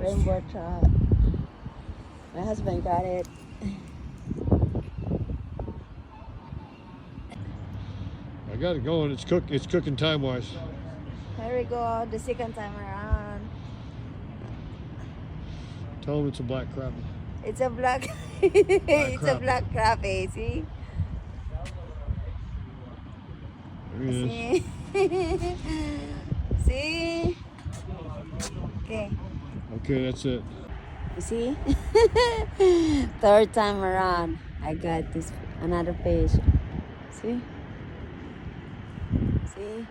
Rainbow trout. My husband got it. I got it going. It's cooking time wise. Here we go, the second time around. Tell them it's a black crappie. It's a black, it's a crappie. black crappie, see? There he is. See? See? Okay. Okay, that's it. You see? Third time around, I got this another fish. See? See?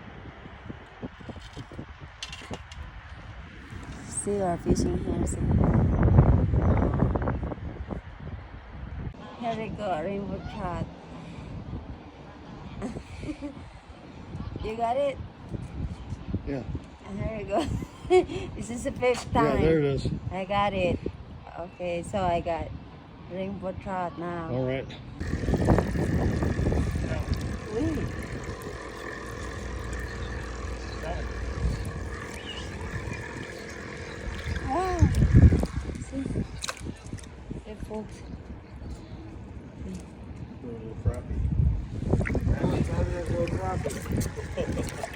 See, we're fishing here. See? Here we go, rainbow trout. You got it? Yeah. Here we go. This is the fifth time. Yeah, there it is. I got it. Okay, so I got rainbow trout now. All right. Wait. Wow. See? See, folks. A little crappie. Little crappie.